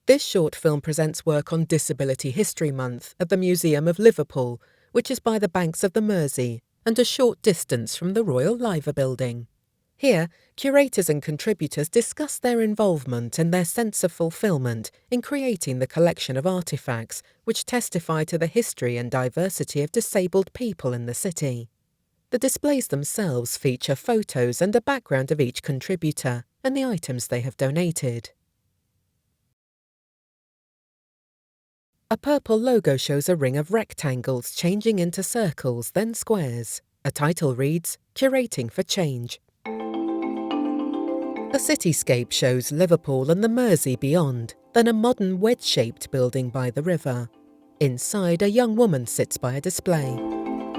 This short film presents work on Disability History Month at the Museum of Liverpool, which is by the banks of the Mersey and a short distance from the Royal Liver Building. Here, curators and contributors discuss their involvement and their sense of fulfilment in creating the collection of artefacts which testify to the history and diversity of disabled people in the city. The displays themselves feature photos and a background of each contributor and the items they have donated. A purple logo shows a ring of rectangles changing into circles, then squares. A title reads, "Curating for Change." A cityscape shows Liverpool and the Mersey beyond, then a modern wedge-shaped building by the river. Inside, a young woman sits by a display.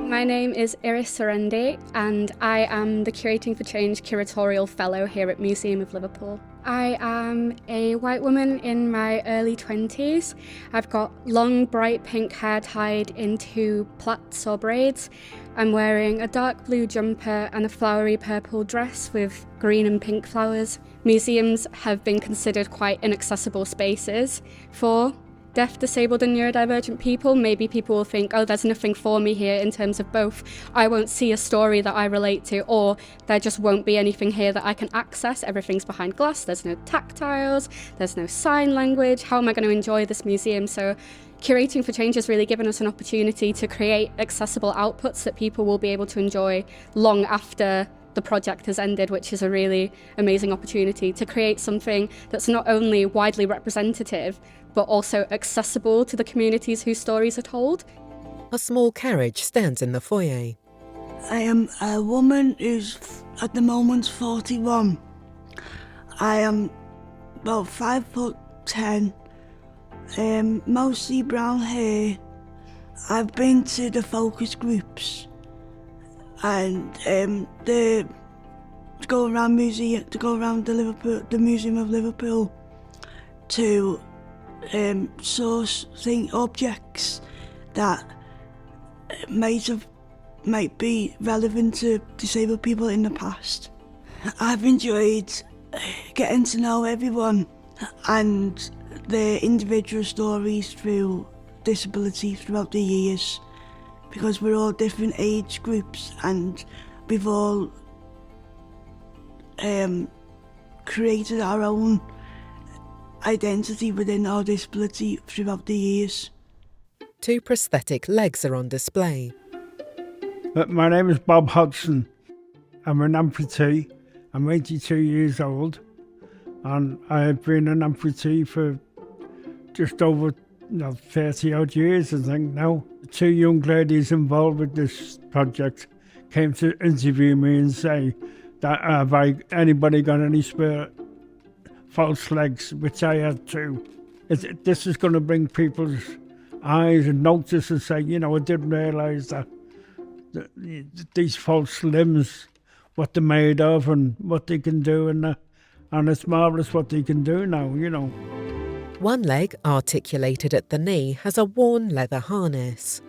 My name is Iris Serendi and I am the Curating for Change Curatorial Fellow here at Museum of Liverpool. I am a white woman in my early 20s. I've got long bright pink hair tied into plaits or braids. I'm wearing a dark blue jumper and a flowery purple dress with green and pink flowers. Museums have been considered quite inaccessible spaces for deaf, disabled and neurodivergent people. Maybe people will think, oh, there's nothing for me here in terms of both. I won't see a story that I relate to, or there just won't be anything here that I can access. Everything's behind glass, there's no tactiles, there's no sign language. How am I going to enjoy this museum? So Curating for Change has really given us an opportunity to create accessible outputs that people will be able to enjoy long after the project has ended, which is a really amazing opportunity to create something that's not only widely representative, but also accessible to the communities whose stories are told. A small carriage stands in the foyer. I am a woman who's at the moment 41. I am about 5'10", mostly brown hair. I've been to the focus groups and to go around the Museum of Liverpool to source objects that might be relevant to disabled people in the past. I've enjoyed getting to know everyone and their individual stories through disability throughout the years, because we're all different age groups and we've all created our own identity within our disability throughout the years. 2 prosthetic legs are on display. My name is Bob Hodgson. I'm an amputee. I'm 82 years old and I've been an amputee for just over 30 odd years, I think now. 2 young ladies involved with this project came to interview me and say that have anybody got any spare false legs, which I had too. This is going to bring people's eyes and notice and say, I didn't realise that these false limbs, what they're made of and what they can do, and it's marvellous what they can do now, One leg, articulated at the knee, has a worn leather harness.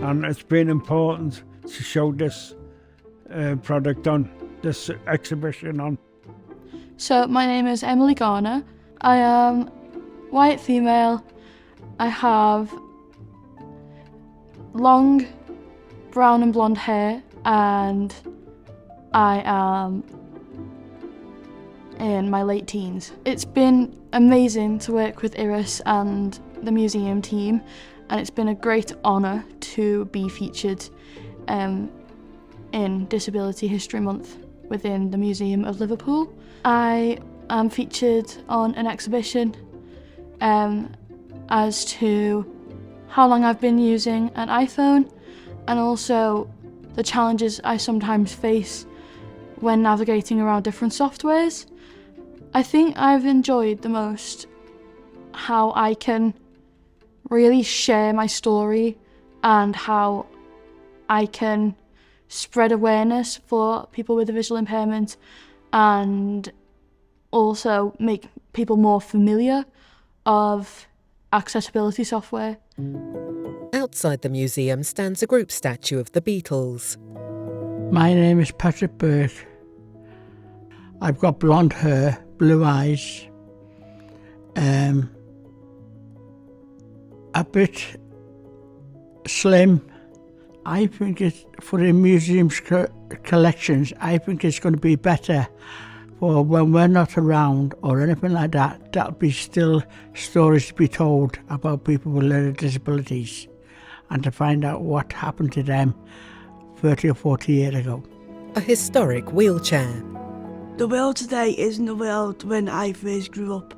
And it's been important to show this product on, this exhibition on. So my name is Emily Garner. I am white female. I have long brown and blonde hair and I am in my late teens. It's been amazing to work with Iris and the museum team, and it's been a great honour to be featured in Disability History Month within the Museum of Liverpool. I am featured on an exhibition as to how long I've been using an iPhone and also the challenges I sometimes face when navigating around different softwares. I think I've enjoyed the most how I can really share my story and how I can spread awareness for people with a visual impairment and also make people more familiar of accessibility software. Outside the museum stands a group statue of the Beatles. My name is Patrick Burke. I've got blonde hair, blue eyes, A bit slim. I think it's for the museum's collections. I think it's going to be better for when we're not around or anything like that. That'll be still stories to be told about people with learning disabilities and to find out what happened to them 30 or 40 years ago. A historic wheelchair. The world today isn't the world when I first grew up.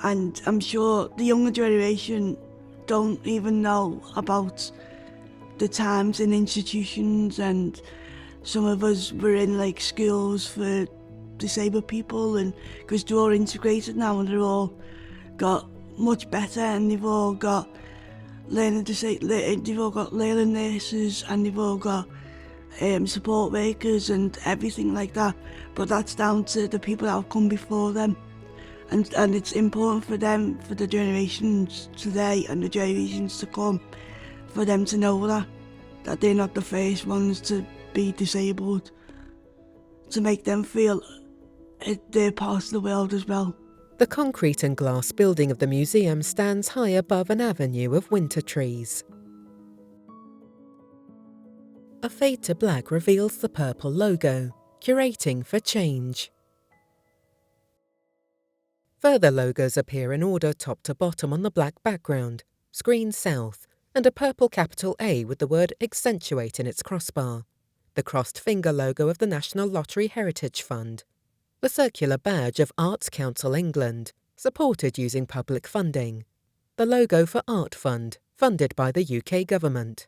And I'm sure the younger generation don't even know about the times in institutions, and some of us were in like schools for disabled people, and because they're all integrated now and they're all got much better, and they've all got they've all got learning nurses, and they've all got support workers and everything like that. But that's down to the people that have come before them, and it's important for them, for the generations today and the generations to come, for them to know that they're not the first ones to be disabled, to make them feel they're part of the world as well. The concrete and glass building of the museum stands high above an avenue of winter trees. A fade to black reveals the purple logo, Curating for Change. Further logos appear in order top to bottom on the black background, Screen South, and a purple capital A with the word Accentuate in its crossbar, the crossed finger logo of the National Lottery Heritage Fund, the circular badge of Arts Council England, supported using public funding, the logo for Art Fund, funded by the UK government.